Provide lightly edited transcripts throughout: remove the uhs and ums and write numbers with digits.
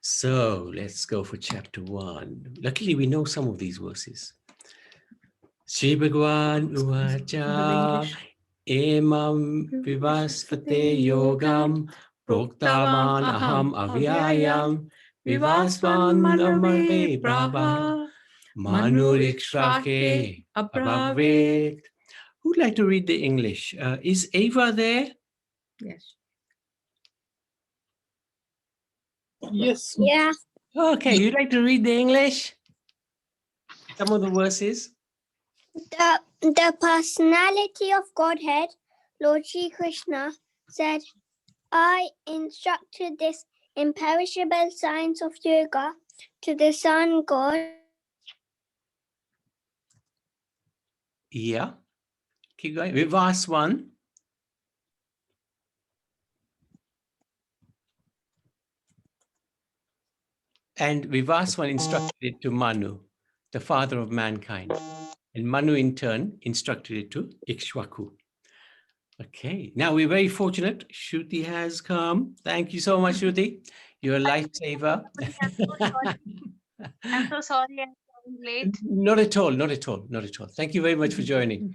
So let's go for chapter 1. Luckily, we know some of these verses. Shri Bhagwan Uvacha Emam Vivaspate Yogam Proktavan Aham Avyayam Vivasvan Namave Brahma Manurikshake Abhavet. Who'd like to read the English? Is Ava there? Yes. Yes. Yeah. Okay, you'd like to read the English? Some of the verses? The personality of Godhead, Lord Sri Krishna, said, I instructed this imperishable science of yoga to the sun god. Yeah. Keep going. Vivaswan. And Vivaswan instructed it to Manu, the father of mankind. And Manu in turn instructed it to Ikshwaku. Okay, now we're very fortunate. Shruti has come. Thank you so much, Shruti. You're a lifesaver. I'm so sorry I'm late. Not at all, not at all, not at all. Thank you very much for joining.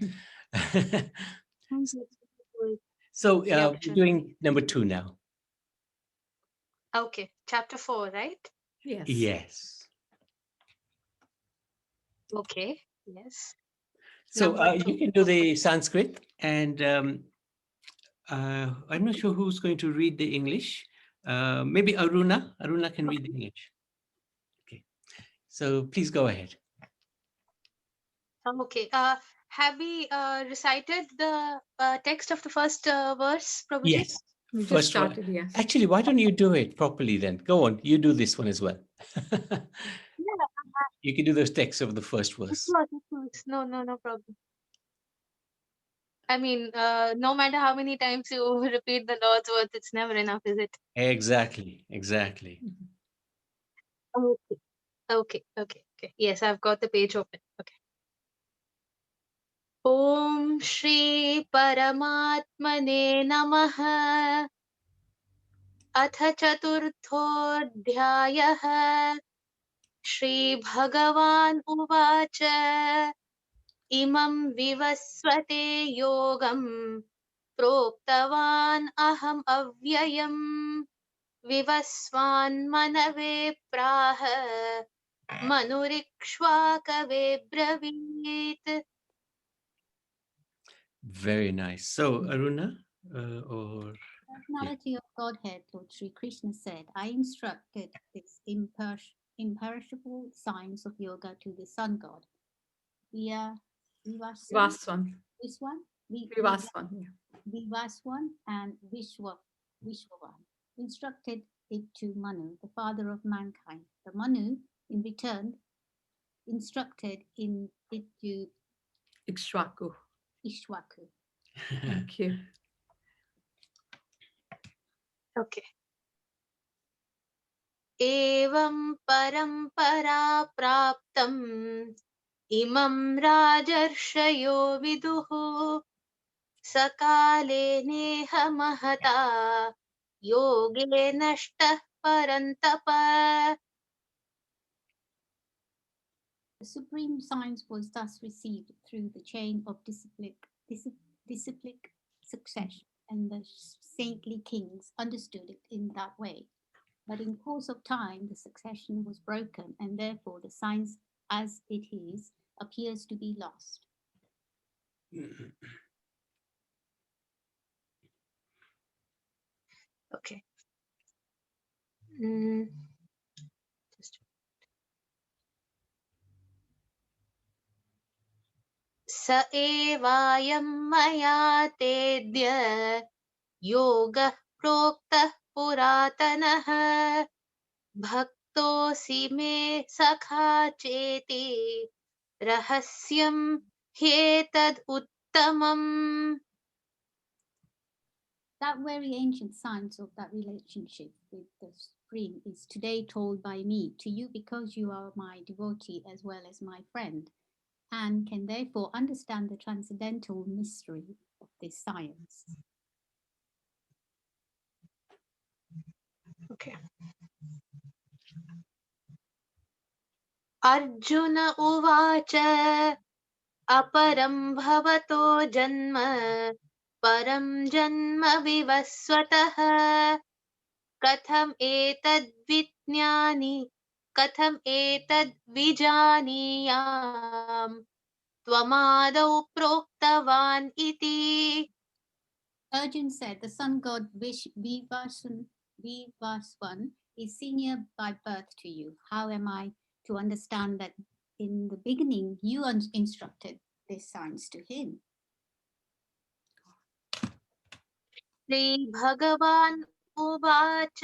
So we're doing number 2 now. Okay, chapter 4, right? Yes. Yes. Okay, yes. So Number you 2. can do the Sanskrit, and I'm not sure who's going to read the English. Maybe Aruna. Aruna can read the English. Okay. So please go ahead. Okay. Have we recited the text of the first verse, Prabhuji? Yes. We just First started, one. yes. Actually, why don't you do it properly then? Go on. You do this one as well. Yeah, You can do those texts of the first of verse. course, of course. No problem. I mean, no matter how many times you repeat the Lord's words, it's never enough, is it? Exactly. Exactly. Okay. Yes, I've got the page open. Okay. Om Shri Paramatmane Namaha अथ चतुर्थोऽध्यायः श्रीभगवान् उवाच इमं विवस्वते योगं प्रोक्तवान् अहम् अव्ययम् विवस्वान्मनवे प्राह मनुरिक्ष्वाकवे ब्रवीत्. Very nice. So Aruna or Personality of Godhead, Lord Sri Krishna said, I instructed this imperishable science of yoga to the sun god. Vivaswan. This one? Vivaswan. Yeah. Vivaswan and Vishwavan instructed it to Manu, the father of mankind. The Manu, in return, instructed it to Ikshwaku. Ishwaku. Thank you. Okay. एवं परम्परा प्राप्तम् इमं राजर्षयो विदुः सकाले नेह महता योगे नष्टः परन्तप. The supreme science was thus received through the chain of disciplic succession, and the saintly kings understood it in that way. But in course of time, the succession was broken, and therefore the science as it is appears to be lost. Okay. स एवायं मया तेद्य योगः प्रोक्तः पुरातनः भक्तोऽसि मे सखा चेति रहस्यं ह्येतद् उत्तमम्. That very ancient science of that relationship with the Supreme is today told by me to you because you are my devotee as well as my friend, and can therefore understand the transcendental mystery of this science. Okay. Arjun उवाच अपरं भवतो जन्म परं जन्म विवस्वतः कथम् एतद्विजानीयाम् त्वमादौ प्रोक्तवान् इति. Arjun said, the sun god Vivaswan is senior by birth to you. How am I to understand that in the beginning you instructed this science to him? श्रीभगवान् उवाच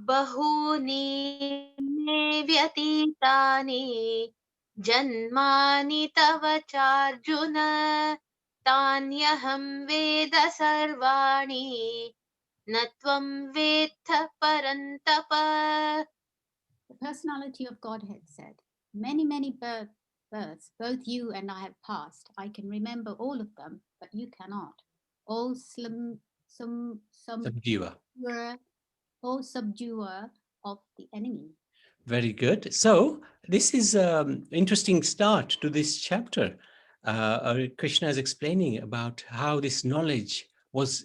बहूनि मे व्यतीतानि जन्मानि तव चार्जुन तान्यहं वेद सर्वाणि न त्वं वेत्थ परन्तप. The personality of Godhead said, many births, both you and I have passed. I can remember all of them, but you cannot. O Subduer. subduer of the enemy. Very good. So this is an interesting start to this chapter. Krishna is explaining about how this knowledge was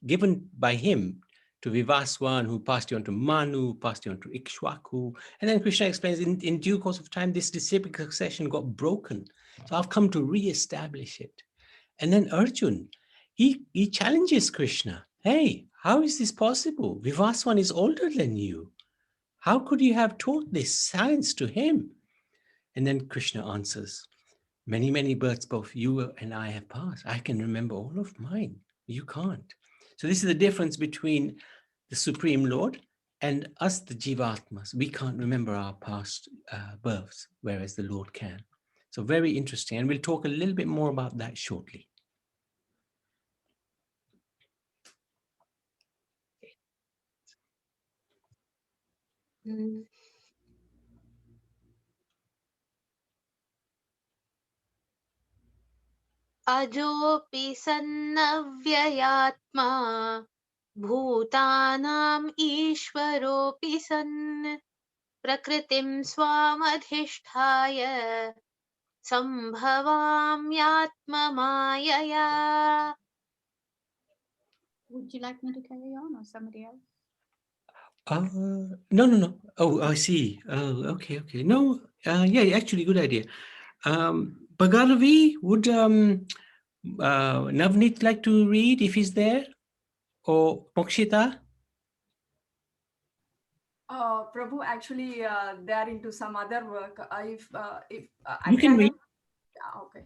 given by him to Vivaswan, who passed it on to Manu, passed it on to Ikshwaku. And then Krishna explains in due course of time, this reciprocal succession got broken. So I've come to re-establish it. And then Arjun, he challenges Krishna. Hey, how is this possible? Vivaswan is older than you. How could you have taught this science to him? And then Krishna answers, many births both you and I have passed. I can remember all of mine. You can't. So this is the difference between the Supreme Lord and us, the Jivatmas. We can't remember our past births, whereas the Lord can. So very interesting. And we'll talk a little bit more about that shortly. अजोऽपि सन्नव्ययात्मा भूतानाम् ईश्वरोऽपि सन् प्रकृतिं स्वामधिष्ठाय सम्भवाम्यात्ममायया. Would you like me to carry on or somebody else? No. Oh, I see. Oh, okay. No, yeah, actually, good idea. Bhagavad, would Navneet like to read if he's there? Or Mokshita? Prabhu, actually, they are into some other work. If I You can read. Yeah, okay.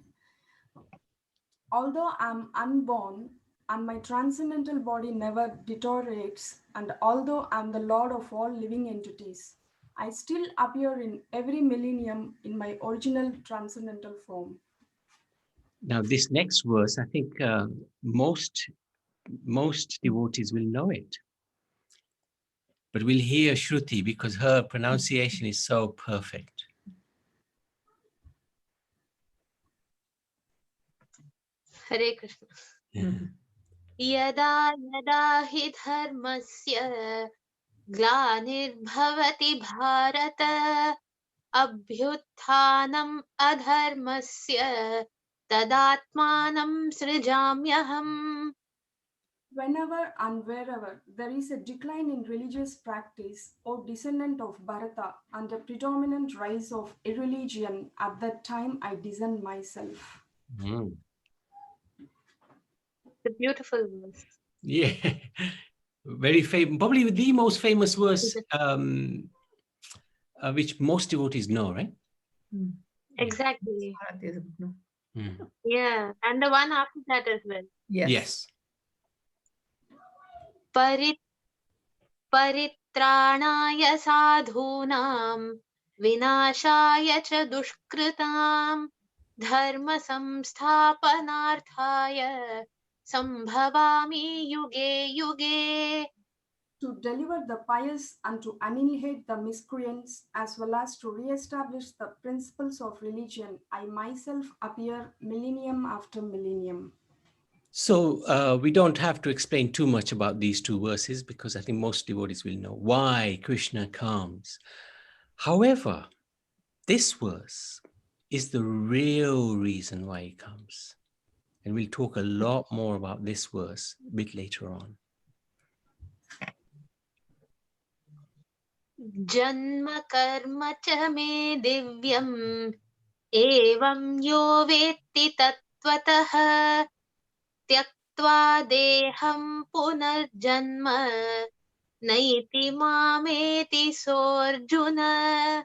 Although I'm unborn and my transcendental body never deteriorates, and although I'm the Lord of all living entities, I still appear in every millennium in my original transcendental form. Now, this next verse, I think most devotees will know it. But we'll hear Shruti because her pronunciation is so perfect. हरे कृष्ण. यदा यदा हि धर्मस्य ग्लानिर्भवति Bharat अभ्युत्थानम् अधर्मस्य तदात्मानं सृजाम्यहम्. Whenever and wherever there is a decline in religious practice or descendant of Bharata and a predominant rise of irreligion, at that time I descend myself. Mm. The beautiful verse. Yeah, very famous, probably the most famous verse which most devotees know, right? Exactly. Mm. Yeah, and the one after that as well. Yes. परित्राणाय साधूनां विनाशाय च दुष्कृतां धर्म संस्थापनार्थाय संभवामि युगे युगे. To deliver the pious and to annihilate the miscreants, as well as to re-establish the principles of religion, I myself appear millennium after millennium. So we don't have to explain too much about these two verses because I think most devotees will know why Krishna comes. However, this verse is the real reason why he comes. And we'll talk a lot more about this verse a bit later on. Janma karma cha me divyam evam yo vetti tattvataha tyaktva deham punarjanma naiti mameti sorjuna.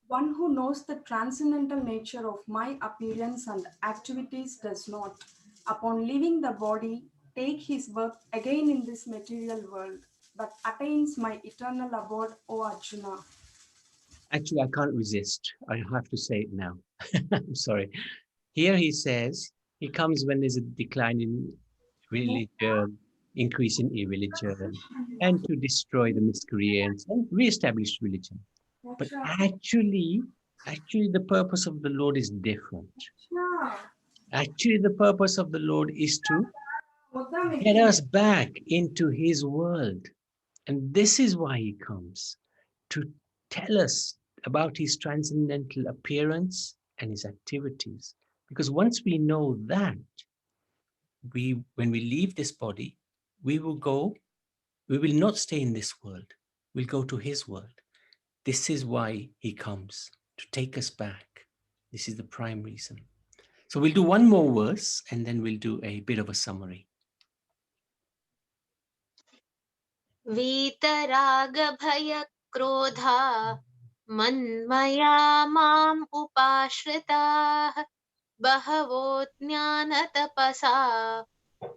One who knows the transcendental nature of my appearance and activities does not, upon leaving the body, take his birth again in this material world, but attains my eternal abode, O Arjuna. Actually, I can't resist. I have to say it now. I'm sorry. Here he says he comes when there's a decline in religion, increase in irreligion, and to destroy the miscreants and reestablish religion. But actually, the purpose of the Lord is different. Actually, the purpose of the Lord is to get us back into his world. And this is why he comes, to tell us about his transcendental appearance and his activities. Because once we know that, when we leave this body, we will not stay in this world. We'll go to his world. This is why he comes, to take us back. This is the prime reason. So we'll do one more verse and then we'll do a bit of a summary. Vitaraga bhaya krodha manmaya mam upashrita bahavo jnana tapasa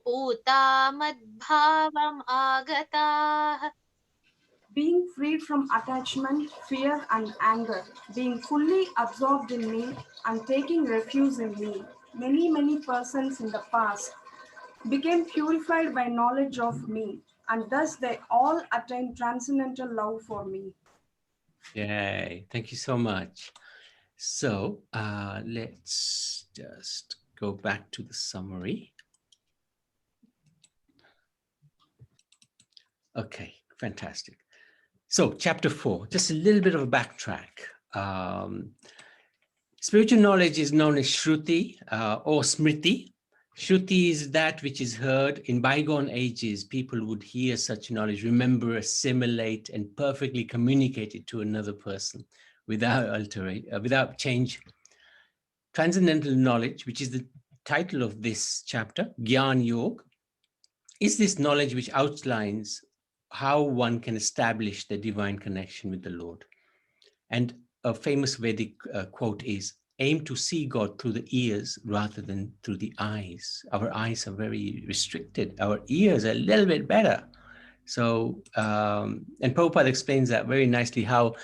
puta madbhavam agata. Being freed from attachment, fear, and anger, being fully absorbed in me and taking refuge in me, many persons in the past became purified by knowledge of me, and thus they all attained transcendental love for me. Yay, thank you so much. So let's just go back to the summary. Okay, fantastic. So chapter 4, just a little bit of a backtrack. Spiritual knowledge is known as Shruti or Smriti. Shruti is that which is heard. In bygone ages, people would hear such knowledge, remember, assimilate, and perfectly communicate it to another person without change. Transcendental knowledge, which is the title of this chapter, Gyan Yoga, is this knowledge which outlines how one can establish the divine connection with the Lord. And a famous Vedic quote is, aim to see God through the ears rather than through the eyes. Our eyes are very restricted. Our ears are a little bit better. So, and Prabhupada explains that very nicely, how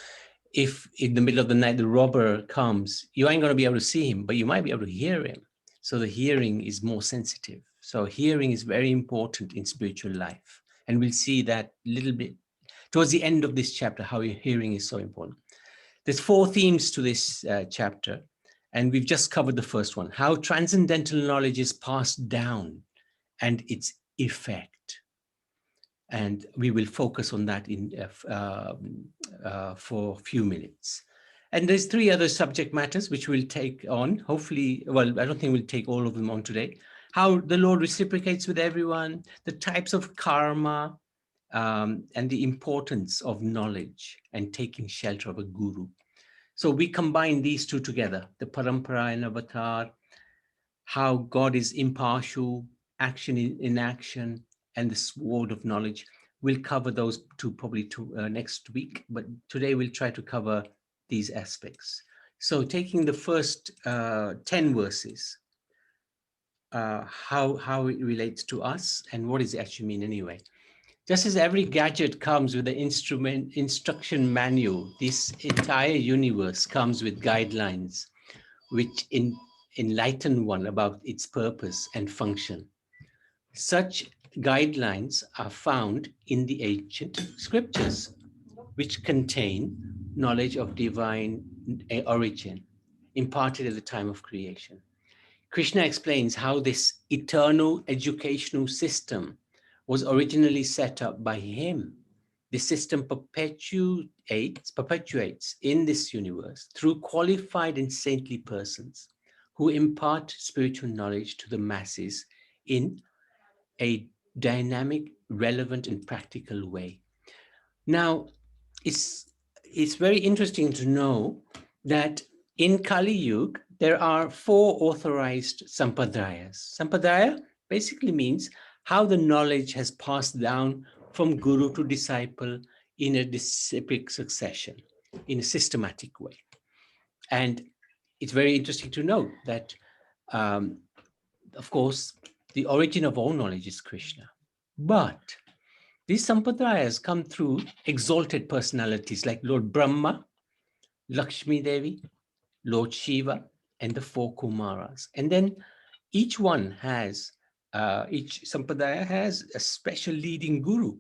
if in the middle of the night the robber comes, you ain't going to be able to see him, but you might be able to hear him. So the hearing is more sensitive. So hearing is very important in spiritual life. And we'll see that a little bit towards the end of this chapter, how your hearing is so important. There's 4 themes to this chapter, and we've just covered the first one, how transcendental knowledge is passed down and its effect. And we will focus on that for a few minutes. And there's 3 other subject matters which we'll take on, hopefully, well, I don't think we'll take all of them on today. How the Lord reciprocates with everyone, the types of karma, and the importance of knowledge and taking shelter of a guru. So we combine these 2 together, the parampara and avatar, how God is impartial, action in action, and the sword of knowledge. We'll cover those 2 probably next week, but today we'll try to cover these aspects. So taking the first 10 verses, how it relates to us and what does it actually mean anyway. Just as every gadget comes with an instruction manual, this entire universe comes with guidelines which enlighten one about its purpose and function. Such guidelines are found in the ancient scriptures, which contain knowledge of divine origin imparted at the time of creation. Krishna explains how this eternal educational system was originally set up by him. this system perpetuates in this universe through qualified and saintly persons who impart spiritual knowledge to the masses in a dynamic, relevant, and practical way. Now, it's very interesting to know that in Kali Yuga, there are 4 authorized sampradayas. Sampradaya basically means how the knowledge has passed down from guru to disciple in a disciplic succession, in a systematic way. And it's very interesting to know that, of course, the origin of all knowledge is Krishna. But these sampradayas come through exalted personalities like Lord Brahma, Lakshmi Devi, Lord Shiva, and the 4 Kumaras. And then each one has, each sampradaya has a special leading guru.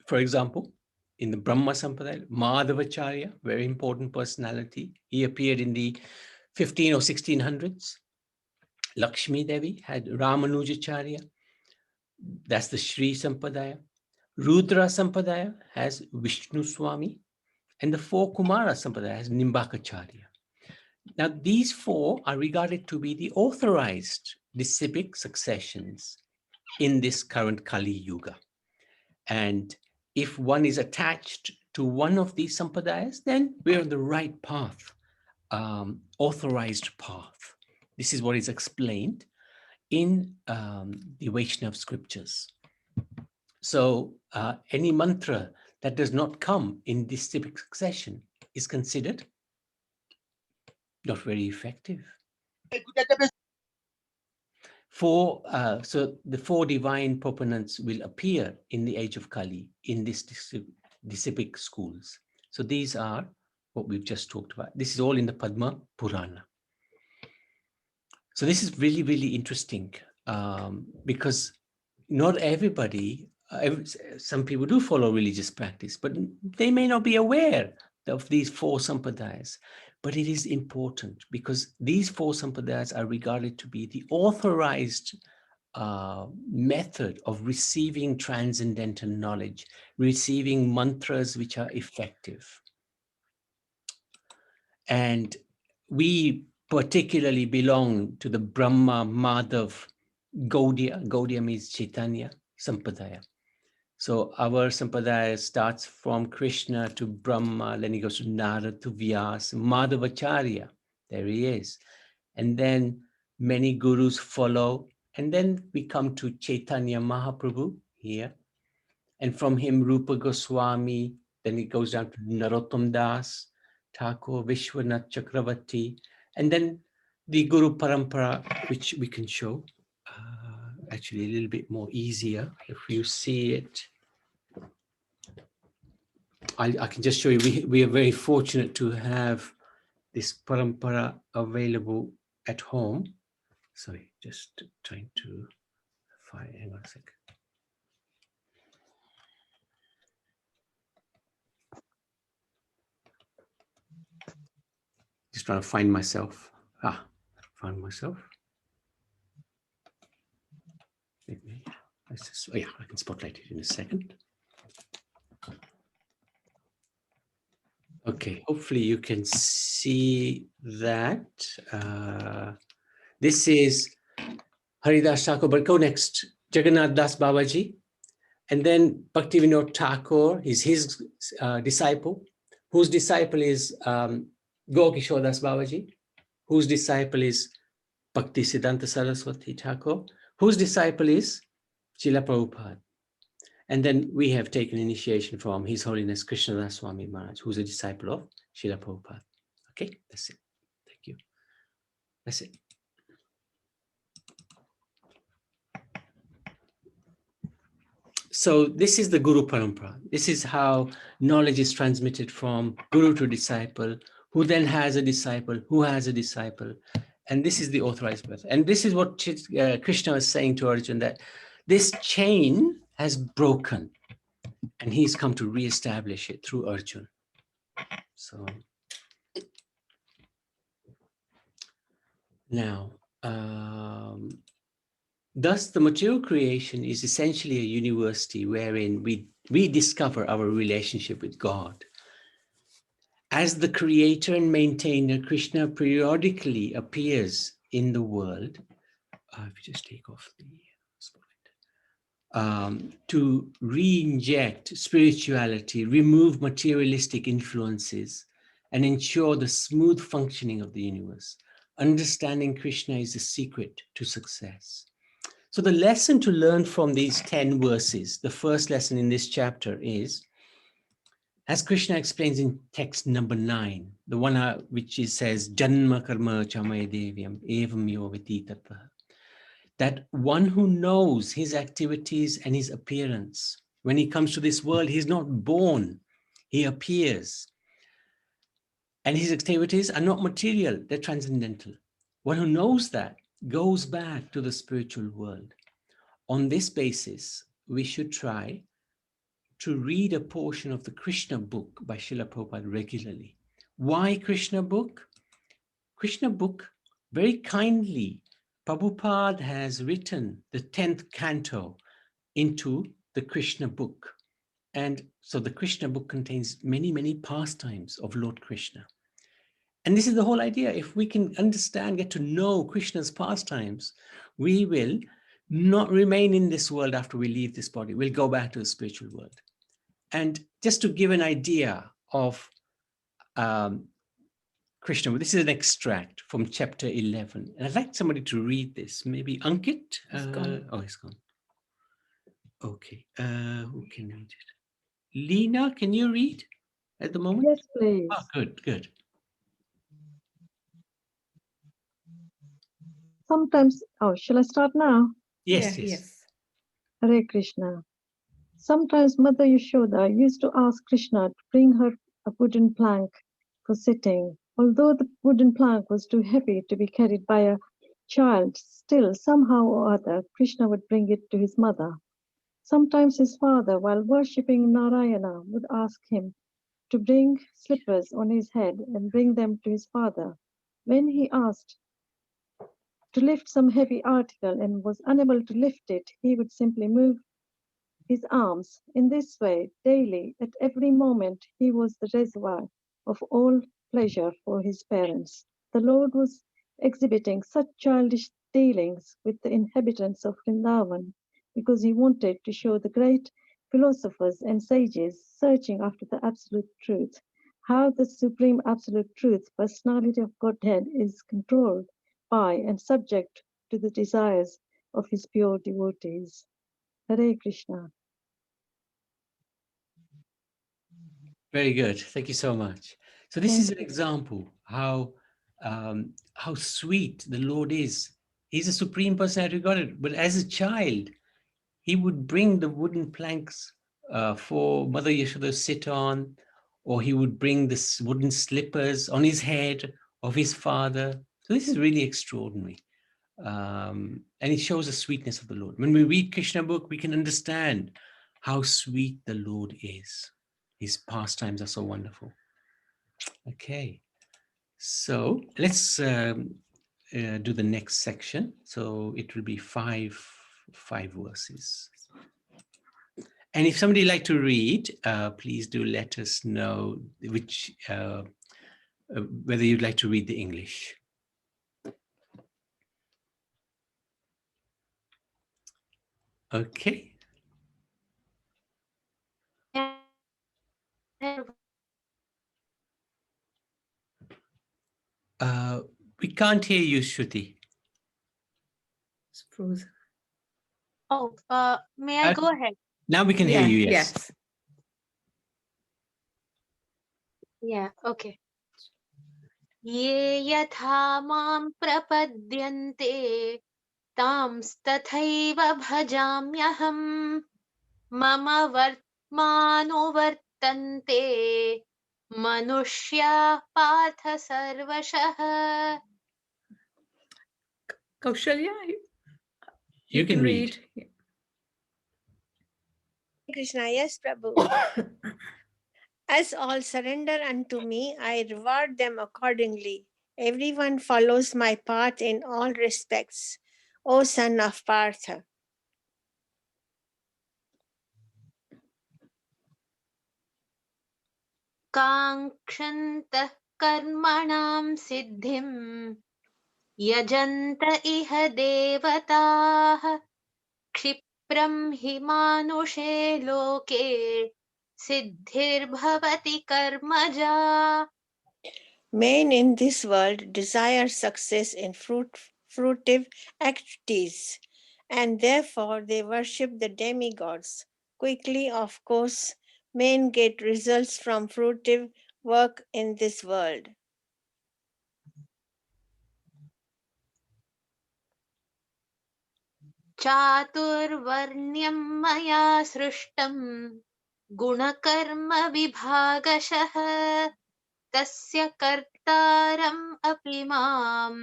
For example, in the Brahma Sampradaya, Madhavacharya, very important personality. He appeared in the 15 or 1600s. Lakshmi Devi had Ramanujacharya. That's the Sri Sampradaya. Rudra Sampradaya has Vishnu Swami. And the 4 Kumara Sampradaya has Nimbakacharya. Now, these 4 are regarded to be the authorized disciplic successions in this current Kali Yuga. And if one is attached to one of these sampradayas, then we're on the right path, authorized path. This is what is explained in the Vaishnava scriptures. So any mantra that does not come in this disciplic succession is considered not very effective. So the 4 divine proponents will appear in the age of Kali in this disciplic schools. So these are what we've just talked about. This is all in the Padma Purana. So this is really, really interesting because not everybody, some people do follow religious practice, but they may not be aware of these 4 sampradayas. But it is important because these 4 sampradayas are regarded to be the authorized method of receiving transcendental knowledge, receiving mantras which are effective. And we particularly belong to the Brahma Madhav Gaudiya. Gaudiya means Chaitanya Sampradaya. So our sampradaya starts from Krishna to Brahma, then he goes to Narada to Vyasa, Madhavacharya, there he is. And then many gurus follow, and then we come to Chaitanya Mahaprabhu here. And from him, Rupa Goswami, then it goes down to Narottam Das, Thakur, Vishwanath Chakravarti, and then the Guru Parampara, which we can show. Actually a little bit more easier if you see it. I can just show you, we are very fortunate to have this parampara available at home. Sorry, just trying to find, hang on a sec. Just trying to find myself. Found myself. Let's just, oh yeah, I can spotlight it in a second. Okay, hopefully you can see that. This is Haridas Thakur, but go next. Jagannath Das Babaji. And then Bhaktivinoda Thakur is his disciple, whose disciple is Gaur-Kishore Das Babaji, whose disciple is Bhakti Siddhanta Saraswati Thakur, whose disciple is Srila Prabhupada. And then we have taken initiation from His Holiness Krishnadas Swami Maharaj, who's a disciple of Srila Prabhupada. Okay, that's it. Thank you. That's it. So this is the Guru Parampara. This is how knowledge is transmitted from Guru to disciple, who then has a disciple, who has a disciple. And this is the authorized method. And this is what Krishna was saying to Arjuna, that this chain has broken and he's come to reestablish it through Arjuna. So now, thus the material creation is essentially a university wherein we we discover our relationship with God. As the creator and maintainer, Krishna periodically appears in the world. If you just take off the spotlight, to re-inject spirituality, remove materialistic influences, and ensure the smooth functioning of the universe. Understanding Krishna is the secret to success. So the lesson to learn from these 10 verses, the first lesson in this chapter is, as Krishna explains in text number 9, the one which says, Janma karma chamaya devyam evam yo viti tattva, that one who knows his activities and his appearance, when he comes to this world, he's not born, he appears. And his activities are not material, they're transcendental. One who knows that goes back to the spiritual world. On this basis, we should try to read a portion of the Krishna book by Srila Prabhupada regularly. Why Krishna book? Krishna book, very kindly, Prabhupada has written the 10th canto into the Krishna book. And so the Krishna book contains many, many pastimes of Lord Krishna. And this is the whole idea. If we can understand, get to know Krishna's pastimes, we will not remain in this world after we leave this body. We'll go back to the spiritual world. And just to give an idea of Krishna, this is an extract from chapter 11. And I'd like somebody to read this. Maybe Ankit? He's gone. Oh, he's gone. Okay. Who can read it? Lena, can you read at the moment? Yes, please. Oh, good, good. Sometimes, shall I start now? Yes, Yeah, yes. Hare Krishna. Sometimes Mother Yashoda used to ask Krishna to bring her a wooden plank for sitting. Although the wooden plank was too heavy to be carried by a child, still, somehow or other, Krishna would bring it to his mother. Sometimes his father, while worshipping Narayana, would ask him to bring slippers on his head and bring them to his father. When he asked to lift some heavy article and was unable to lift it, he would simply move his arms. In this way, daily, at every moment, he was the reservoir of all pleasure for his parents. The Lord was exhibiting such childish dealings with the inhabitants of Vrindavan because he wanted to show the great philosophers and sages searching after the absolute truth, how the supreme absolute truth, personality of Godhead, is controlled by and subject to the desires of his pure devotees. Hare Krishna. Very good. Thank you so much. So this Thank is an example how sweet the Lord is. He's a supreme personality of God, but as a child, he would bring the wooden planks for Mother Yashoda to sit on, or he would bring the wooden slippers on his head of his father. So this is really extraordinary. And it shows the sweetness of the Lord. When we read Krishna book, we can understand how sweet the Lord is. His pastimes are so wonderful. Okay, so let's do the next section. So it will be five verses. And if somebody would like to read, please do let us know which whether you'd like to read the English. Okay. We can't hear you, Shruti. It's frozen. Oh, may I go ahead? Now we can hear you, yes. Yeah, okay. Ye yatha mam prapadyante tams tathaiva bhajamyaham mama vartmano vartante manushya partha sarvashah. Kaushalya, You can read. Krishna, yes, Prabhu. As all surrender unto me, I reward them accordingly. Everyone follows my path in all respects, O son of Partha. काङ्क्षन्तः कर्मणां सिद्धिं यजन्त इह देवताः क्षिप्रं हि मानुषे लोके सिद्धिर्भवति कर्मजा. Men in this world desire success in fruitive activities, and therefore they worship the demigods. Quickly, of course, men get results from fruitive work in this world. चातुर्वर्ण्यं मया सृष्टं गुणकर्म विभागशः तस्य कर्तारम् अपि मां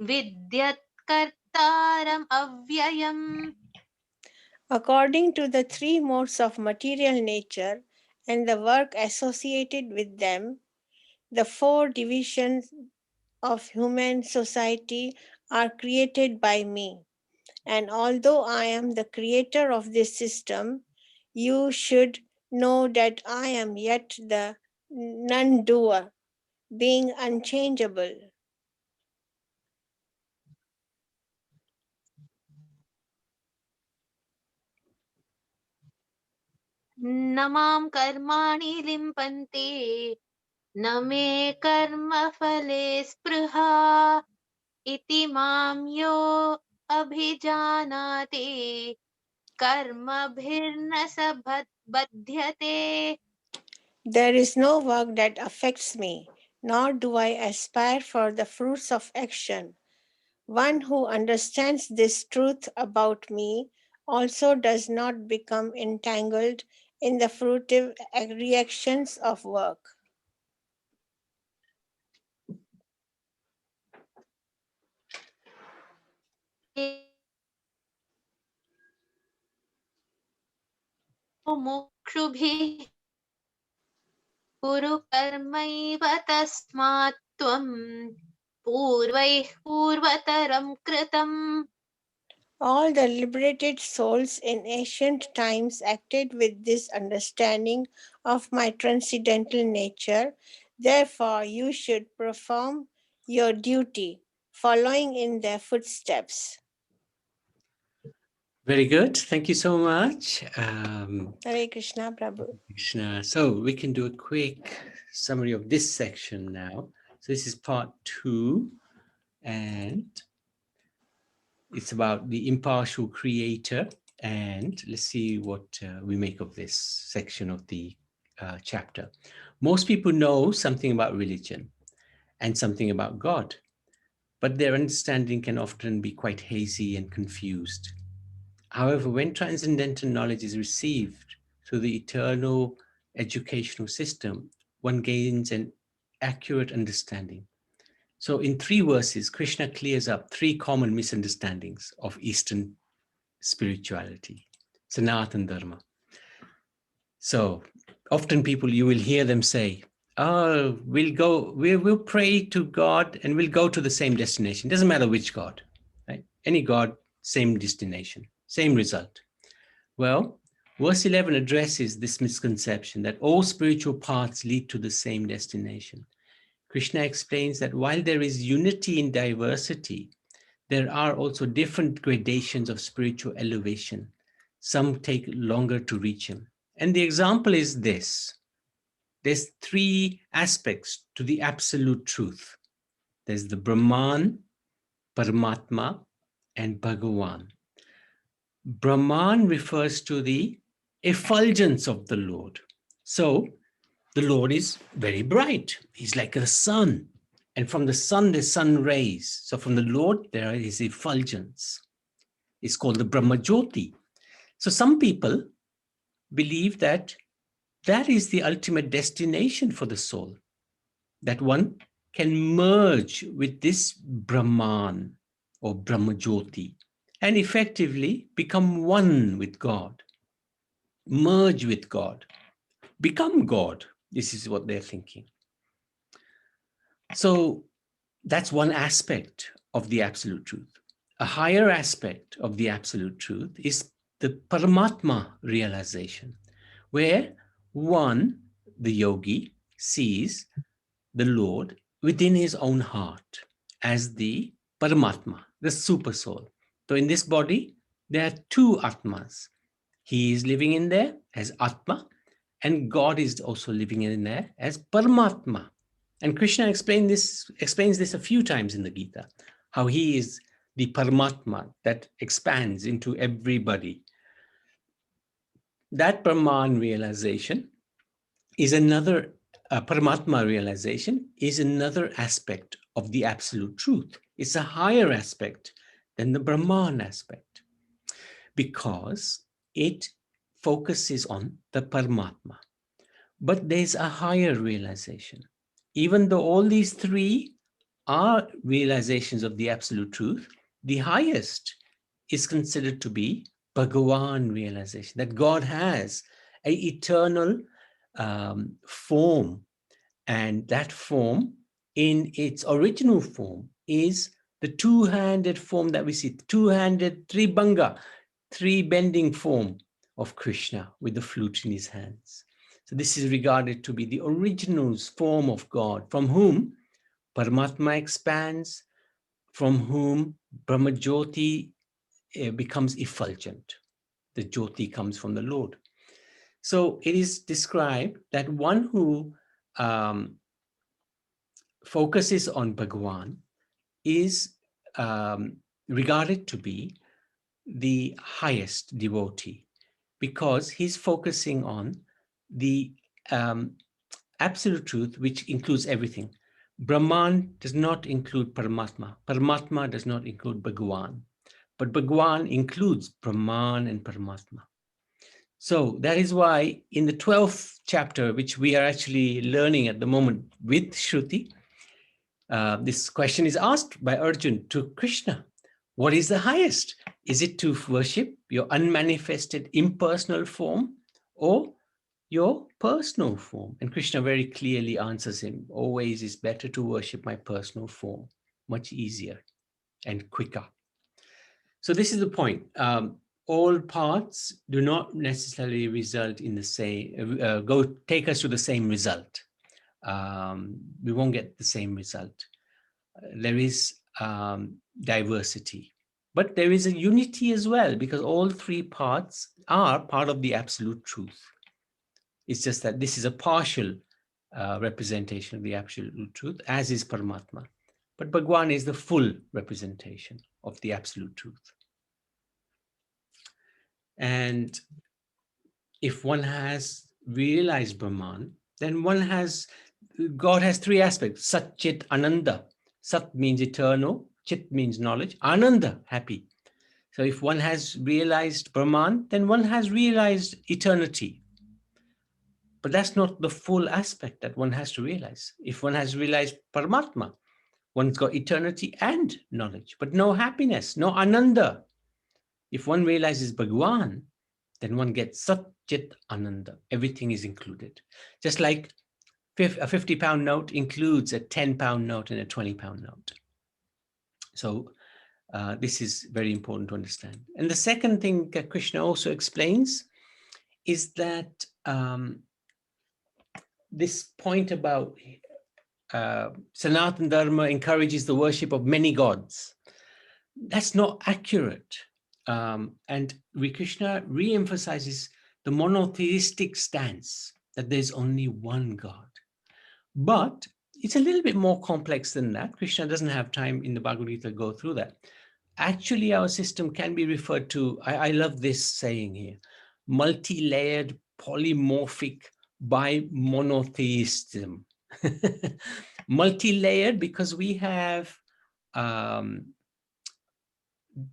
विद्यत्कर्तारम् अव्ययम्. According to the three modes of material nature and the work associated with them, the four divisions of human society are created by me. And although I am the creator of this system, you should know that I am yet the non-doer, being unchangeable. न मां कर्माणि लिम्पन्ते न मे कर्मफले स्पृहा इति मां यो अभिजानाति कर्मभिर्न स बध्यते. There is no work that affects me, nor do I aspire for the fruits of action. One who understands this truth about me also does not become entangled in the fruitive reactions of work. मुमुक्षुभिः कुरु कर्मैव तस्मात् त्वं पूर्वैः पूर्वतरं कृतम्. All the liberated souls in ancient times acted with this understanding of my transcendental nature. Therefore, you should perform your duty, following in their footsteps. Very good. Thank you so much. Hare Krishna, Prabhu. Krishna. So we can do a quick summary of this section now. So this is part 2, and it's about the impartial creator. And let's see what we make of this section of the chapter. Most people know something about religion and something about God, but their understanding can often be quite hazy and confused. However, when transcendental knowledge is received through the eternal educational system, one gains an accurate understanding. So in 3 verses, Krishna clears up 3 common misunderstandings of Eastern spirituality, Sanatana Dharma. So often people, you will hear them say, oh, we'll pray to God and we'll go to the same destination. Doesn't matter which God, right? Any God, same destination, same result. Well, verse 11 addresses this misconception that all spiritual paths lead to the same destination. Krishna explains that while there is unity in diversity, there are also different gradations of spiritual elevation. Some take longer to reach him. And the example is this. There's 3 aspects to the absolute truth. There's the Brahman, Paramatma, and Bhagavan. Brahman refers to the effulgence of the Lord. So the Lord is very bright. He's like a sun. And from the sun, there's sun rays. So from the Lord, there is effulgence. It's called the Brahma Jyoti. So some people believe that that is the ultimate destination for the soul, that one can merge with this Brahman or Brahma Jyoti and effectively become one with God, merge with God, become God. This is what they're thinking. So that's one aspect of the absolute truth. A higher aspect of the absolute truth is the Paramatma realization, where One, the yogi, sees the Lord within his own heart as the Paramatma, the super soul. So in this body, there are two Atmas. He is living in there as Atma, and God is also living in there as Paramatma. And Krishna explains this a few times in the Gita, how he is the Paramatma that expands into everybody. That Brahman realization is another, Paramatma realization is another aspect of the absolute truth. It's a higher aspect than the Brahman aspect because it focuses on the Paramatma. But there's a higher realization. Even though all these three are realizations of the absolute truth, the highest is considered to be Bhagavan realization, that God has an eternal form, and that form in its original form is the two-handed form that we see, two-handed Tribhanga, three-bending form of Krishna with the flute in his hands. So this is regarded to be the original form of God, from whom Paramatma expands, from whom Brahmajyoti becomes effulgent. The Jyoti comes from the Lord. So it is described that one who focuses on Bhagavan is regarded to be the highest devotee because he's focusing on the absolute truth, which includes everything. Brahman does not include Paramatma. Paramatma does not include Bhagavan. But Bhagavan includes Brahman and Paramatma. So that is why in the 12th chapter, which we are actually learning at the moment with Shruti, this question is asked by Arjun to Krishna. What is the highest? Is it to worship your unmanifested impersonal form or your personal form? And Krishna very clearly answers him, always is better to worship my personal form, much easier and quicker. So this is the point. All paths do not necessarily result in the same, take us to the same result. We won't get the same result. There is diversity, but there is a unity as well, because all three parts are part of the absolute truth. It's just that this is a partial representation of the absolute truth, as is Paramatma. But Bhagwan is the full representation of the absolute truth. And if one has realized Brahman, then God has three aspects: Sat, Chit, Ananda. Sat means eternal, Chit means knowledge, Ananda, happy. So if one has realized Brahman, then one has realized eternity. But that's not the full aspect that one has to realize. If one has realized Paramatma, one's got eternity and knowledge, but no happiness, no Ananda. If one realizes Bhagwan, then one gets Sat, Chit, Ananda. Everything is included. Just like a 50-pound note includes a 10-pound note and a 20-pound note. So this is very important to understand. And the second thing that Krishna also explains is that this point about Sanatana Dharma encourages the worship of many gods. That's not accurate. And Krishna re-emphasizes the monotheistic stance that there's only one God. But it's a little bit more complex than that. Krishna doesn't have time in the Bhagavad Gita to go through that. Actually, our system can be referred to, I love this saying here, multi-layered, polymorphic, bi-monotheism. Multi-layered because we have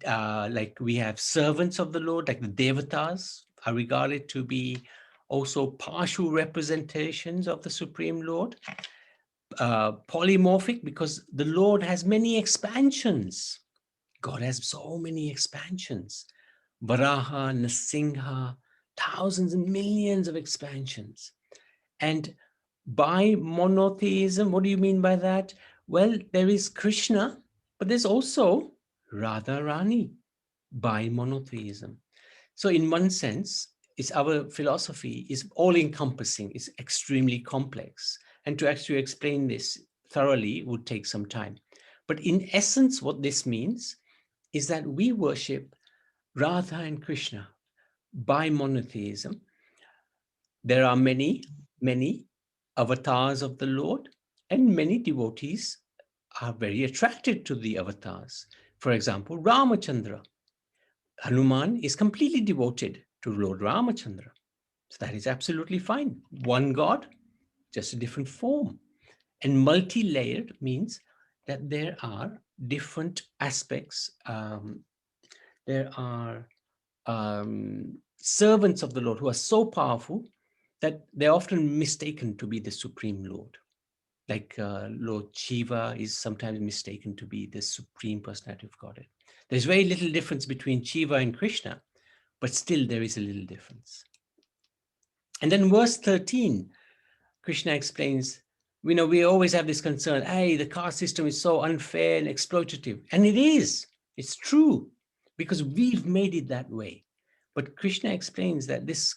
like we have servants of the Lord, like the Devatas are regarded to be also partial representations of the Supreme Lord. Polymorphic because the Lord has many expansions. God has so many expansions. Varaha, Nasingha, thousands and millions of expansions. And by monotheism, what do you mean by that? Well, there is Krishna, but there's also Radharani by monotheism. So in one sense, our philosophy is all-encompassing, it's extremely complex. And to actually explain this thoroughly would take some time. But in essence, what this means is that we worship Radha and Krishna by monotheism. There are many, many avatars of the Lord, and many devotees are very attracted to the avatars. For example, Ramachandra. Hanuman is completely devoted to Lord Ramachandra. So that is absolutely fine. One God, just a different form. And multi-layered means that there are different aspects. There are servants of the Lord who are so powerful that they're often mistaken to be the Supreme Lord. Like Lord Shiva is sometimes mistaken to be the Supreme Personality of Godhead. There's very little difference between Shiva and Krishna, but still there is a little difference. And then verse 13, Krishna explains, we always have this concern, hey, the caste system is so unfair and exploitative. And it is, it's true, because we've made it that way. But Krishna explains that this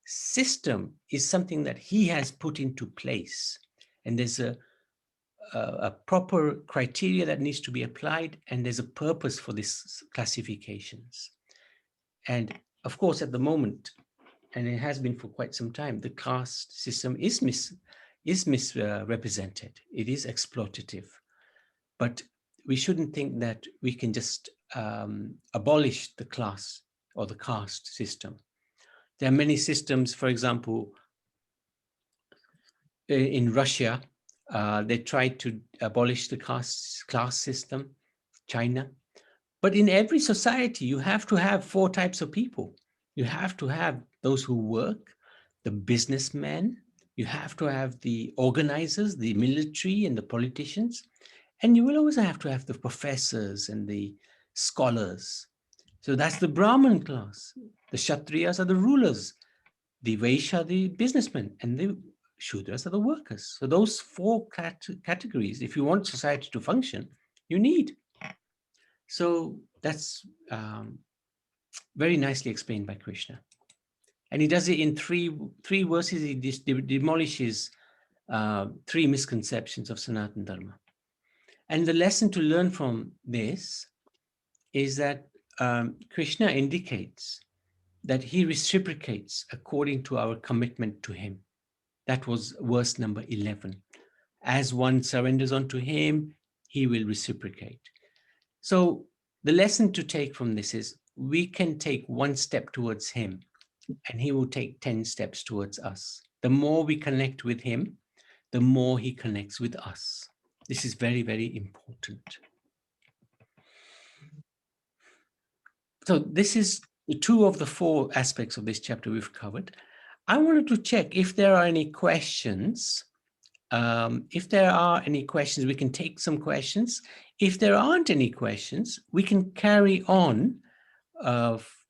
system is something that he has put into place. And there's a proper criteria that needs to be applied, and there's a purpose for these classifications. And of course, at the moment, and it has been for quite some time, the caste system is misrepresented. It is exploitative. But we shouldn't think that we can just abolish the class or the caste system. There are many systems, for example, in Russia, they tried to abolish the class system, China. But in every society, you have to have 4 types of people. You have to have those who work, the businessmen, you have to have the organizers, the military and the politicians, and you will always have to have the professors and the scholars. So that's the Brahmin class. The Kshatriyas are the rulers, the Vaishya are the businessmen, and the Shudras are the workers. So those 4 categories, if you want society to function, you need. So that's very nicely explained by Krishna. And he does it in three verses. He demolishes 3 misconceptions of Sanatana Dharma. And the lesson to learn from this is that Krishna indicates that he reciprocates according to our commitment to him. That was verse number 11. As one surrenders unto him, he will reciprocate. So the lesson to take from this is we can take 1 step towards him and he will take 10 steps towards us. The more we connect with him, the more he connects with us. This is very, very important. So this is 2 of the 4 aspects of this chapter we've covered. I wanted to check if there are any questions. If there are any questions, we can take some questions. If there aren't any questions, we can carry on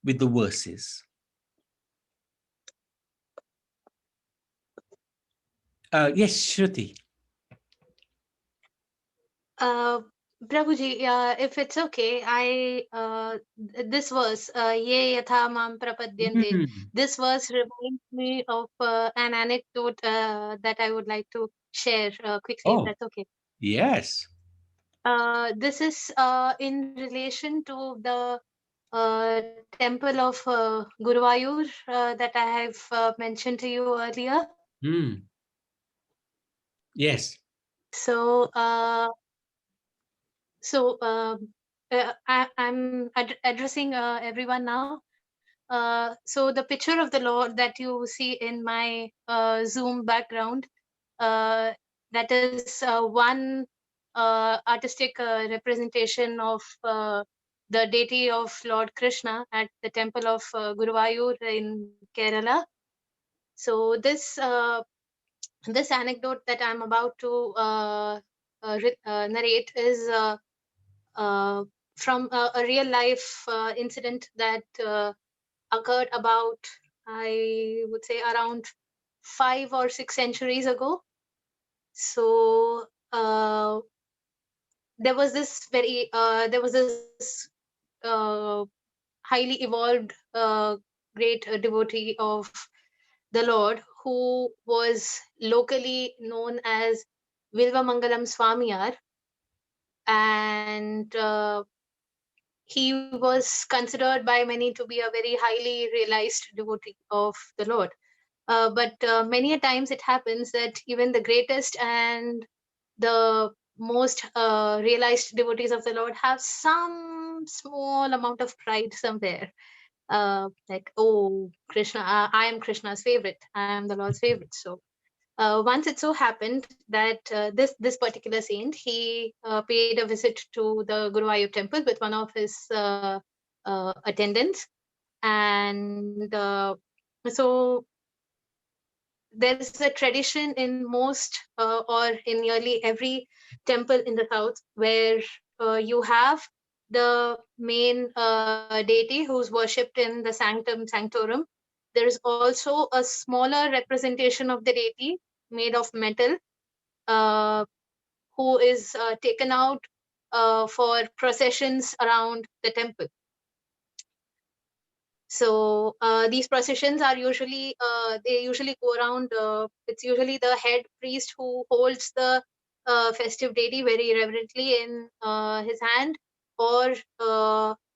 with the verses. Yes, Shruti. Prabhuji, if it's okay, this verse, ye yatha mam prapadyante, this verse reminds me of an anecdote that I would like to share quickly, if that's okay. Yes. This is in relation to the temple of Guruvayur that I have mentioned to you earlier. Yes. So, I'm addressing everyone now. So the picture of the Lord that you see in my Zoom background, that is one artistic representation of the deity of Lord Krishna at the temple of Guruvayur in Kerala. So this anecdote that I'm about to narrate is from a real life incident that occurred about, I would say, around 5 or 6 centuries ago. So there was this highly evolved great devotee of the Lord, who was locally known as Vilvamangalam Swamiyar, and he was considered by many to be a very highly realized devotee of the Lord. But many a times it happens that even the greatest and the most realized devotees of the Lord have some small amount of pride somewhere. Like, oh, Krishna, I am Krishna's favorite. I am the Lord's favorite. So once it so happened that this particular saint, he paid a visit to the Guruvayur temple with one of his attendants, and so there is a tradition in most or in nearly every temple in the south where you have the main deity who's worshipped in the sanctum sanctorum. There is also a smaller representation of the deity made of metal, uh, who is taken out for processions around the temple. So these processions are usually they usually go around. It's usually the head priest who holds the festive deity very reverently in his hand, or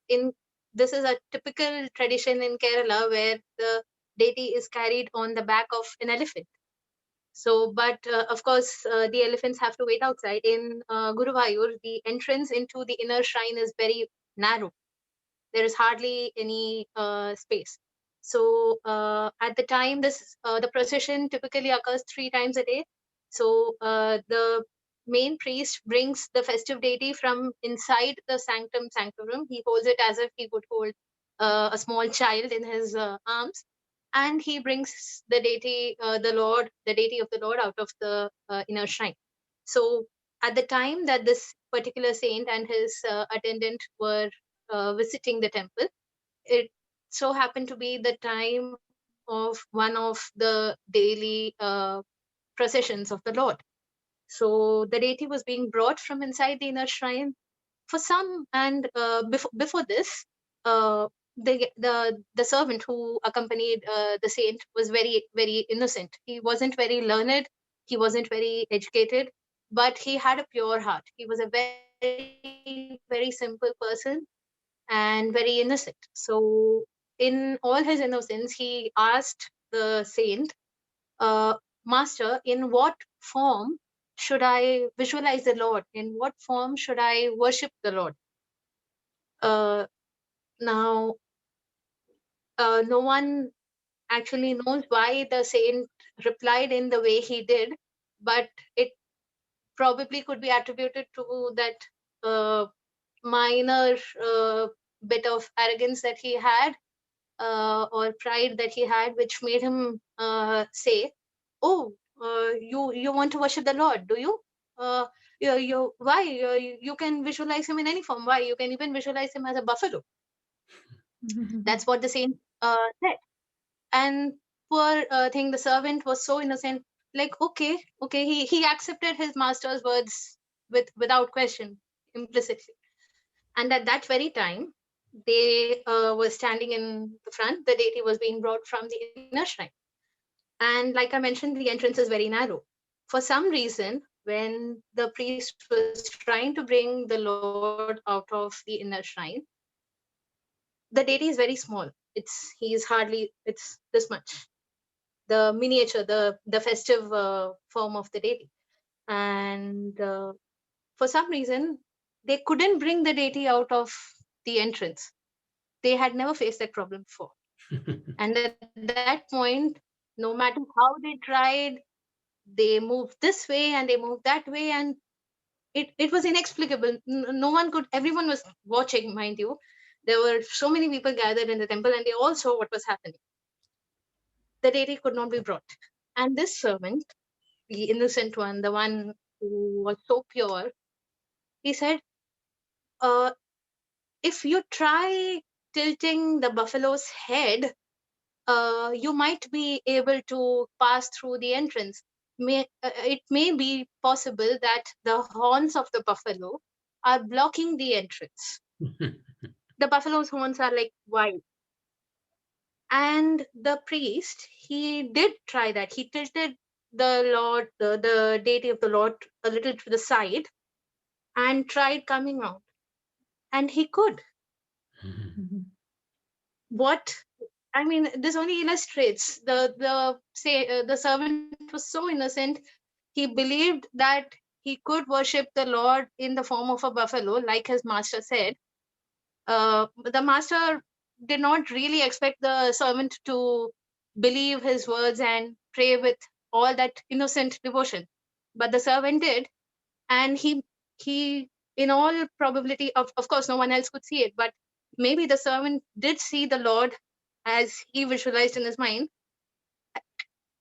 in this is a typical tradition in Kerala where the deity is carried on the back of an elephant. So, but of course, the elephants have to wait outside. In Guruvayur, the entrance into the inner shrine is very narrow. There is hardly any space. So at the time, the procession typically occurs 3 times a day. So the main priest brings the festive deity from inside the sanctum sanctorum. He holds it as if he would hold a small child in his arms, and he brings the deity, the deity of the Lord, out of the inner shrine. So at the time that this particular saint and his attendant were visiting the temple, it so happened to be the time of one of the daily processions of the Lord. So the deity was being brought from inside the inner shrine for some, and before this, the servant who accompanied the saint was very innocent. He wasn't very learned, he wasn't very educated, but he had a pure heart. He was a very simple person and very innocent. So in all his innocence, he asked the saint, Master, in what form should I visualize the Lord? In what form should I worship the Lord? Now, no one actually knows why the saint replied in the way he did, but it probably could be attributed to that minor bit of arrogance that he had, or pride that he had, which made him say, "Oh, you want to worship the Lord, do you? Why? You can visualize him in any form. Why? You can even visualize him as a buffalo." That's what the saint said. And poor thing, the servant was so innocent. Like, okay, he accepted his master's words without question, implicitly. And at that very time, they were standing in the front. The deity was being brought from the inner shrine. And like I mentioned, the entrance is very narrow. For some reason, when the priest was trying to bring the Lord out of the inner shrine, the deity is very small. It's this much. The miniature, the festive form of the deity. And for some reason, they couldn't bring the deity out of the entrance. They had never faced that problem before. And at that point, no matter how they tried, they moved this way and they moved that way, and it was inexplicable. No one could, everyone was watching, mind you. There were so many people gathered in the temple and they all saw what was happening. The deity could not be brought. And this servant, the innocent one, the one who was so pure, he said, if you try tilting the buffalo's head, you might be able to pass through the entrance. It may be possible that the horns of the buffalo are blocking the entrance. The buffalo's horns are like wide. And the priest, he did try that. He tilted the Lord, the deity of the Lord, a little to the side and tried coming out. And he could. What I mean, this only illustrates the servant was so innocent. He believed that he could worship the Lord in the form of a buffalo, like his master said. The master did not really expect the servant to believe his words and pray with all that innocent devotion, but the servant did, and he in all probability, of course no one else could see it, but maybe the servant did see the Lord as he visualized in his mind,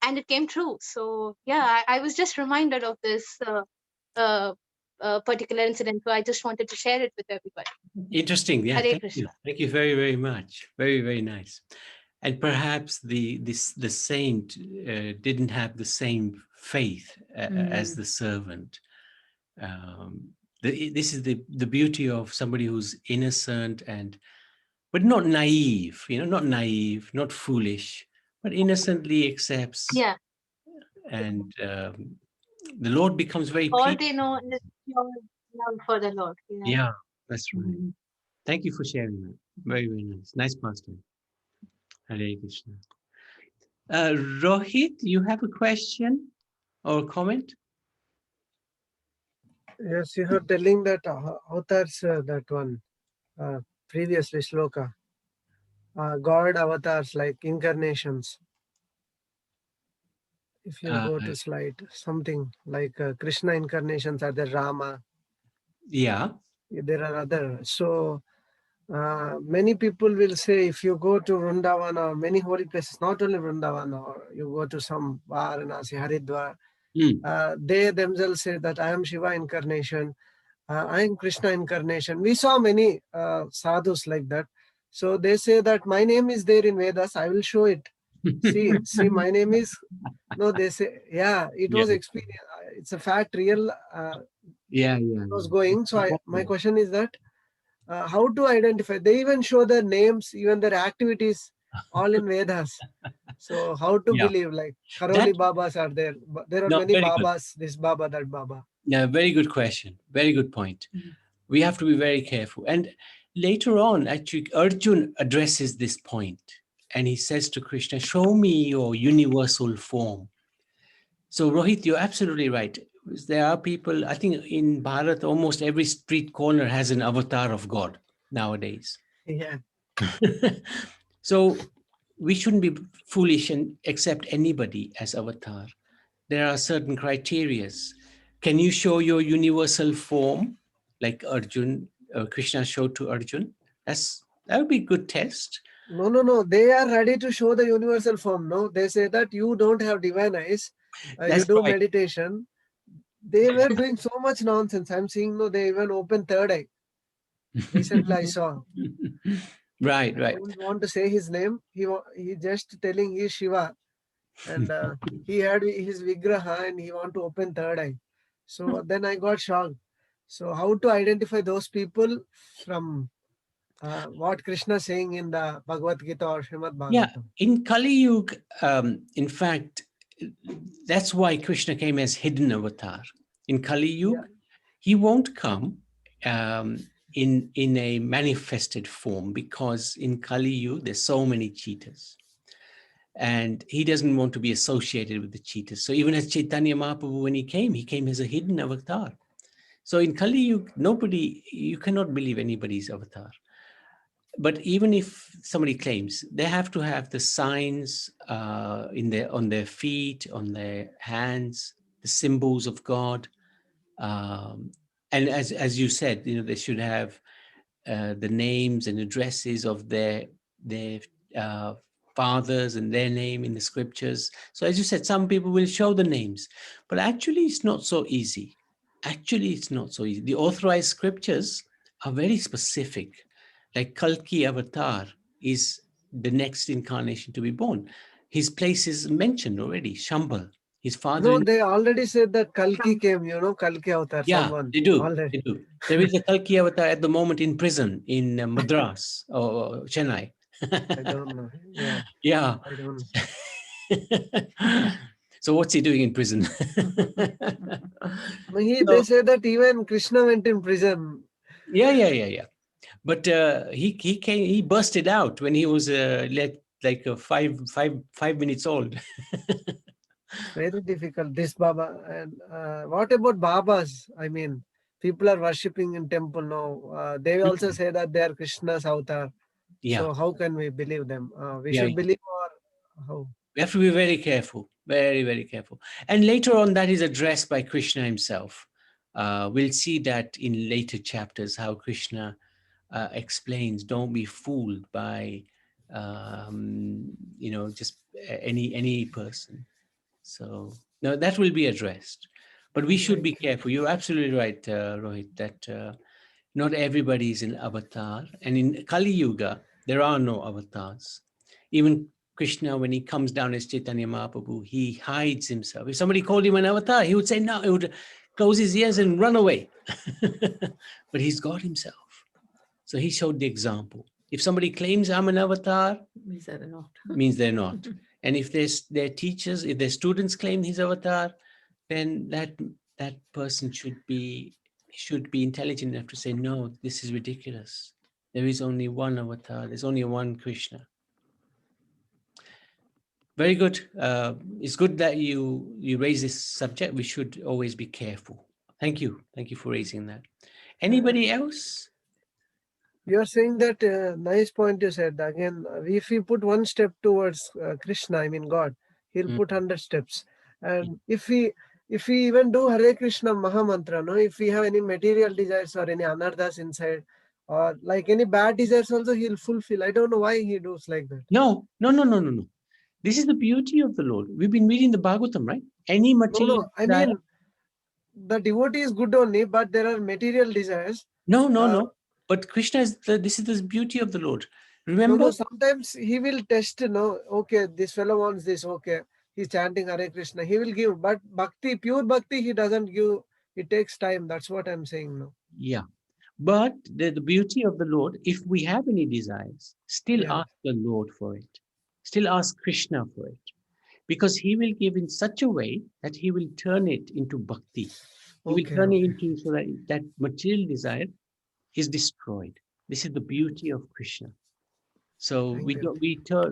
and it came true. So yeah, I was just reminded of this uh, particular incident, so I just wanted to share it with everybody. Interesting. Yeah, Hare thank Krishna. you. Thank you very, very much. Very, very nice. And perhaps the saint didn't have the same faith as the servant. This is the beauty of somebody who's innocent but not naive. Not naive, not foolish, but innocently accepts. Yeah, And the Lord becomes very all pleased. they know is your love for the Lord. Yeah, that's right. Thank you for sharing that. Very, very nice. Nice pastime. Hare Krishna. Rohit, you have a question or a comment? Yes, you are telling that avatars, that one, previously shloka, God avatars like incarnations. If you go to slide, something like Krishna incarnations are the Rama. Yeah. There are other. So many people will say if you go to Vrindavan or many holy places, not only Vrindavan, or you go to some Varanasi, Haridwar, they themselves say that I am Shiva incarnation, I am Krishna incarnation. We saw many sadhus like that. So they say that my name is there in Vedas, I will show it. See, my name is, no, they say, yeah, it was experience. It's a fact, real. It was going. So my question is that, how to identify? They even show their names, even their activities, all in Vedas. So how to believe? Like Karoli Babas are there. There are many Babas. This Baba, that Baba. Yeah, very good question. Very good point. We have to be very careful. And later on, actually, Arjun addresses this point, and he says to Krishna, "Show me your universal form." So Rohit, you're absolutely right. There are people, I think in Bharat, almost every street corner has an avatar of God nowadays. Yeah. So we shouldn't be foolish and accept anybody as avatar. There are certain criterias. Can you show your universal form, like Arjun, Krishna showed to Arjun? That would be a good test. No. They are ready to show the universal form. No, they say that you don't have divine eyes. You do meditation. They were doing so much nonsense. I'm seeing, no, they even opened third eye. Recently I saw. Right. I don't want to say his name. He just telling he's Shiva, and he had his vigraha and he want to open third eye. So then I got shocked. So how to identify those people from what Krishna is saying in the Bhagavad Gita or Srimad Bhagavatam? Yeah, in Kali Yuga, in fact, that's why Krishna came as hidden avatar. In Kali Yuga, he won't come in a manifested form, because in Kali Yuga, there's so many cheaters. And he doesn't want to be associated with the cheaters. So even as Chaitanya Mahaprabhu, when he came as a hidden avatar. So in Kali Yuga, you cannot believe anybody's avatar. But even if somebody claims, they have to have the signs on their feet, on their hands, the symbols of God. And as you said, they should have the names and addresses of their fathers and their name in the scriptures. So as you said, some people will show the names, but actually it's not so easy. The authorized scriptures are very specific. Like Kalki avatar is the next incarnation to be born. His place is mentioned already, Shambhala. His father. No, they already said that Kalki came, Kalki avatar. Yeah, someone. they do. Already. They do. There is a Kalki avatar at the moment in prison in Madras or Chennai. I don't know. Yeah. Yeah. I don't. So what's he doing in prison? They say that even Krishna went in prison. Yeah. But he bursted out when he was like 5 minutes old. Very difficult. This Baba. And what about Babas? I mean, people are worshipping in temple now. They also say that they are Krishna's avatar. Yeah. So how can we believe them? We Yeah, should believe, or how? we have to be very careful, very careful. And later on, that is addressed by Krishna himself. We'll see that in later chapters, how Krishna explains, don't be fooled by just any person. So no, that will be addressed, but we should be careful. You're absolutely right, Rohit, that not everybody is an avatar, and in Kali Yuga there are no avatars. Even Krishna, when he comes down as Chaitanya Mahaprabhu, he hides himself. If somebody called him an avatar, he would say no, he would close his ears and run away. But he's God himself. So he showed the example. If somebody claims I'm an avatar, Means they're not. means they're not. And if their teachers, if their students claim he's avatar, then that person should be intelligent enough to say, no, this is ridiculous. There is only one avatar. There's only one Krishna. Very good. It's good that you raise this subject. We should always be careful. Thank you. Thank you for raising that. Anybody else? You're saying that nice point you said. Again, if we put one step towards Krishna, I mean God, he'll put 100 steps. And if we even do Hare Krishna Maha Mantra, no, if we have any material desires or any anarthas inside, or like any bad desires also, he'll fulfill. I don't know why he does like that. No. This is the beauty of the Lord. We've been reading the Bhagavatam, right? Any material. No. I mean, the devotee is good only, but there are material desires. No. But Krishna is this is the beauty of the Lord. Remember? No, sometimes he will test, okay, this fellow wants this, okay, he's chanting Hare Krishna, he will give, but bhakti, pure bhakti, he doesn't give. It takes time. That's what I'm saying now. Yeah. But the beauty of the Lord, if we have any desires, still ask the Lord for it. Still ask Krishna for it. Because he will give in such a way that he will turn it into bhakti. He will turn it into so that material desire is destroyed. This is the beauty of Krishna. So we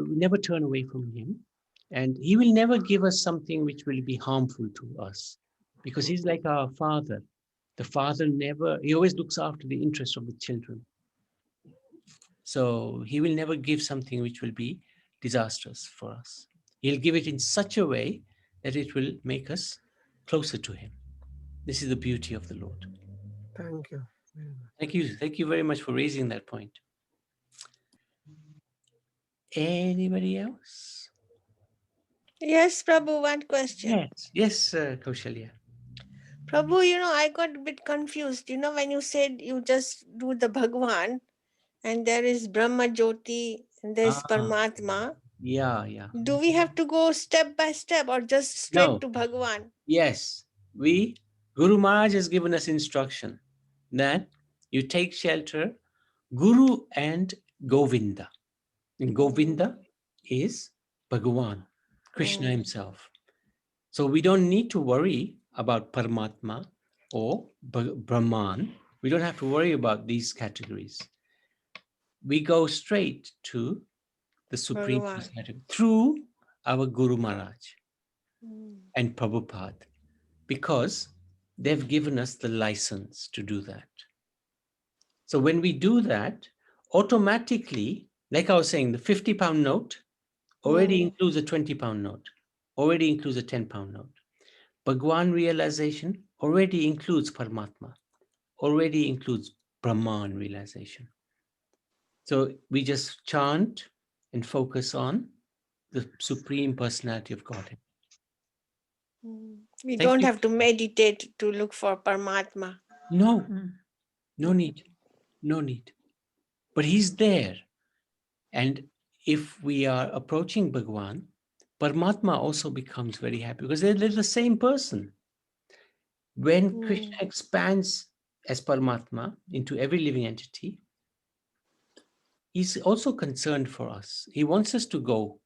never turn away from him, and he will never give us something which will be harmful to us, because he's like our father. The father he always looks after the interest of the children. So he will never give something which will be disastrous for us. He'll give it in such a way that it will make us closer to him. This is the beauty of the Lord. Thank you. Thank you very much for raising that point. Anybody else? Yes, Prabhu, one question. Yes, Kaushalya. Prabhu, I got a bit confused. When you said you just do the Bhagwan and there is Brahma Jyoti and there's Paramatma. Yeah. Do we have to go step by step or just straight to Bhagwan? Yes. Guru Maharaj has given us instruction that you take shelter, Guru and Govinda. And Govinda is Bhagavan, Krishna himself. So we don't need to worry about Paramatma or Brahman. We don't have to worry about these categories. We go straight to the Supreme Personality through our Guru Maharaj and Prabhupada, because they've given us the license to do that. So when we do that, automatically, like I was saying, the 50-pound note already includes a 20-pound note, already includes a 10-pound note. Bhagwan realization already includes Paramatma, already includes Brahman realization. So we just chant and focus on the Supreme Personality of Godhead. We don't have to meditate to look for Paramatma. No need. But he's there. And if we are approaching Bhagwan, Paramatma also becomes very happy because they're the same person. When Krishna expands as Paramatma into every living entity, he's also concerned for us. He wants us to go,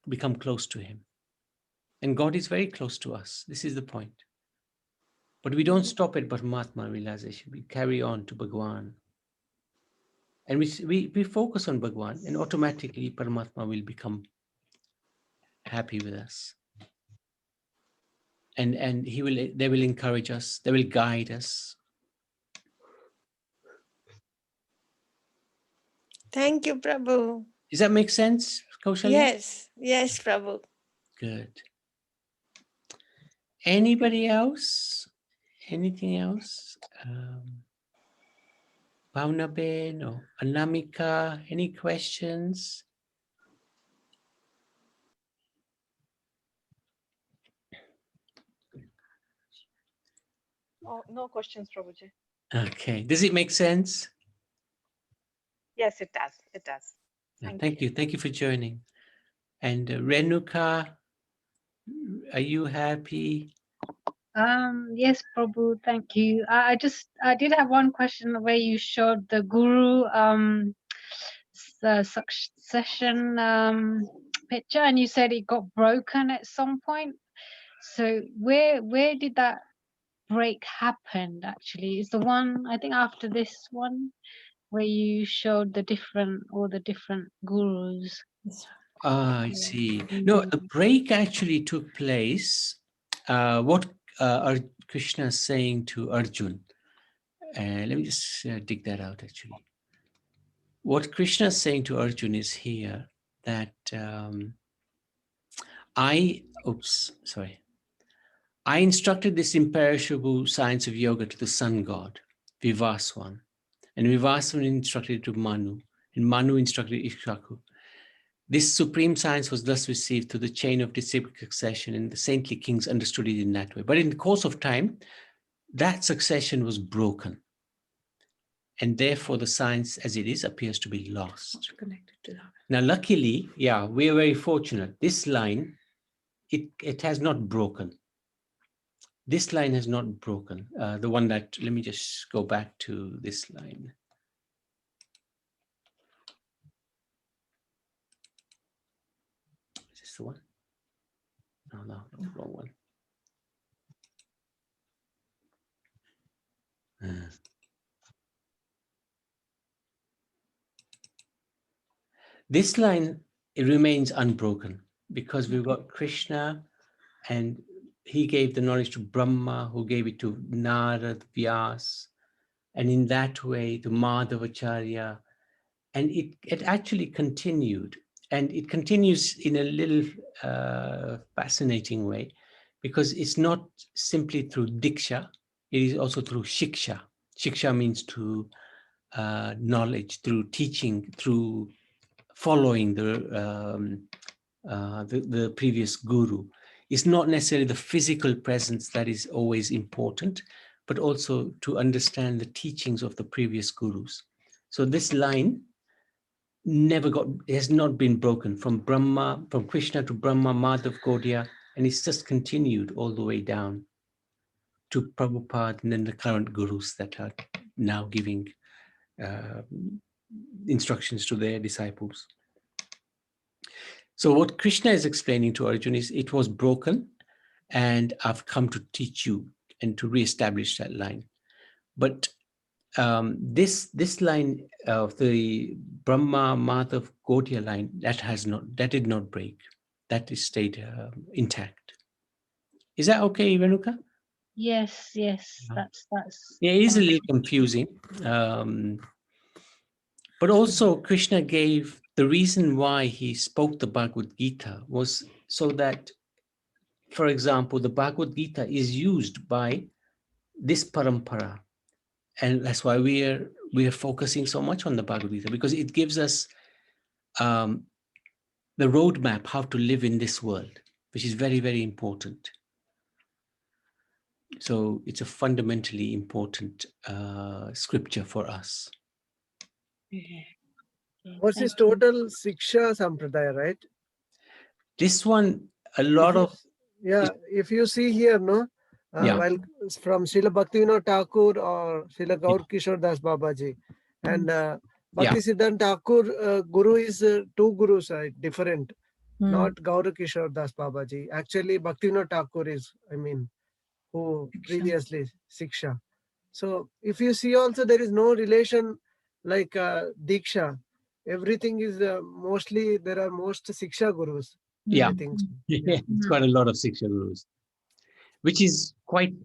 become close to him. And God is very close to us. This is the point. But we don't stop at Paramatma realization. We carry on to Bhagwan. And we focus on Bhagwan, and automatically Paramatma will become happy with us. And they will encourage us, they will guide us. Thank you, Prabhu. Does that make sense, Kaushalya? Yes, yes, Prabhu. Good. Anybody else? Anything else? Bhavna Ben or Anamika, any questions? Oh, no questions, Prabhuji. Okay. Does it make sense? Yes, it does. It does. Thank you. Thank you for joining. And Renuka, are you happy? Yes, Prabhu, thank you. I did have one question where you showed the guru succession picture, and you said it got broken at some point. So where did that break happen? Actually, is the one I think after this one where you showed all the different gurus. I see. No, the break actually took place. What Krishna is saying to Arjun. Let me just dig that out actually. What Krishna is saying to Arjun is here that I instructed this imperishable science of yoga to the sun god, Vivaswan. And Vivaswan instructed it to Manu, and Manu instructed Ikshvaku. This supreme science was thus received through the chain of disciplic succession, and the saintly kings understood it in that way. But in the course of time, that succession was broken. And therefore, the science as it is appears to be lost. Connected to that. Now, luckily, yeah, we are very fortunate. This line, it has not broken. This line has not broken. The one that, let me just go back to this line. Is this the one? No, that's the wrong one. This line, it remains unbroken because we've got Krishna and he gave the knowledge to Brahma, who gave it to Narad, Vyas, and in that way to Madhavacharya. And it actually continued, and it continues in a little fascinating way because it's not simply through Diksha, it is also through Shiksha. Shiksha means to knowledge, through teaching, through following the previous guru. It's not necessarily the physical presence that is always important, but also to understand the teachings of the previous gurus. So this line has not been broken from Krishna to Brahma, Madhav, Gaudiya, and it's just continued all the way down to Prabhupada and then the current gurus that are now giving instructions to their disciples. So what Krishna is explaining to Arjuna is it was broken and I've come to teach you and to reestablish that line. But this line of the Brahma, Madhav, Gaudiya line, that did not break. That is stayed intact. Is that okay, Renuka? Yes, that's yeah, it is a fine. little confusing. But also Krishna gave the reason why he spoke the Bhagavad Gita was so that, for example, the Bhagavad Gita is used by this parampara. And that's why we are focusing so much on the Bhagavad Gita, because it gives us the roadmap how to live in this world, which is very, very important. So it's a fundamentally important scripture for us. What's this total Siksha Sampradaya, right? This one, a lot of... Yeah, if you see here, no? While from Srila Bhaktivinoda Thakur or Srila Gaur Kishore Das Babaji, and Bhaktisiddhanta Thakur Guru is two gurus, different. Not Gaura Kishore Das Babaji. Actually, Bhaktivinoda Thakur is, who previously Siksha. So if you see also, there is no relation like Diksha. Everything is mostly, there are most Siksha Gurus. Yeah. I think so. It's quite a lot of Siksha Gurus, which is quite,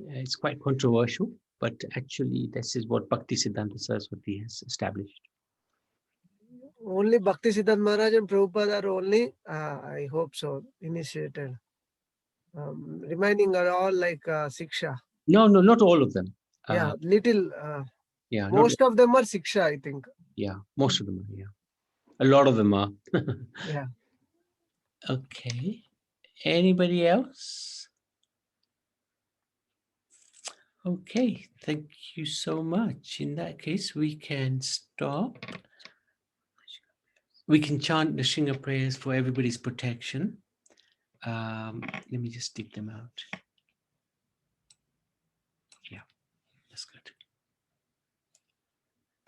it's quite controversial, but actually this is what Bhaktisiddhanta Saraswati has established. Only Bhaktisiddhanta Maharaj and Prabhupada are only, I hope so, initiated. Remaining are all like Siksha. No, not all of them. Yeah, little. Yeah, most of them are Siksha, I think. Yeah, most of them are. Yeah, a lot of them are. Yeah. Okay. Anybody else? Okay, thank you so much. In that case, we can stop. We can chant the Shinga prayers for everybody's protection. Let me just dig them out.